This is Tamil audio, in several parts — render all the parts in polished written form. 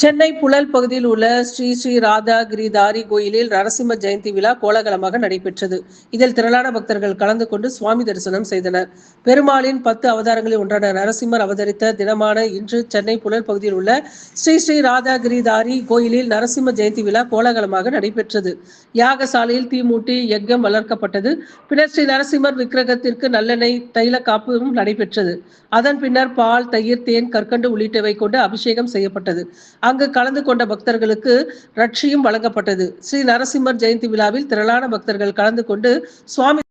சென்னை புழல் பகுதியில் உள்ள ஸ்ரீ ஸ்ரீ ராதா கிரிதாரி கோயிலில் நரசிம்ம ஜெயந்தி விழா கோலாகலமாக நடைபெற்றது. இதில் திரளான பக்தர்கள் கலந்து கொண்டு சுவாமி தரிசனம் செய்தனர். பெருமாளின் 10 அவதாரங்களில் ஒன்றான நரசிம்மர் அவதரித்த தினமான இன்று சென்னை புழல் பகுதியில் உள்ள ஸ்ரீ ஸ்ரீ ராதா கிரிதாரி கோயிலில் நரசிம்ம ஜெயந்தி விழா கோலாகலமாக நடைபெற்றது. யாகசாலையில் தீமூட்டி யக்ஞம் வளர்க்கப்பட்டது. பின்னர் ஸ்ரீ நரசிம்மர் விக்கிரகத்திற்கு நல்லெண்ணெய் தைல காப்பும் நடைபெற்றது. அதன் பின்னர் பால், தயிர், தேன், கற்கண்டு உள்ளிட்டவை கொண்டு அபிஷேகம் செய்யப்பட்டது. அங்கு கலந்து கொண்ட பக்தர்களுக்கு ரட்சியும் வழங்கப்பட்டது. ஸ்ரீ நரசிம்மர் ஜெயந்தி விழாவில் திரளான பக்தர்கள் கலந்து கொண்டு சுவாமி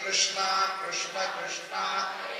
Krishna Krishna Krishna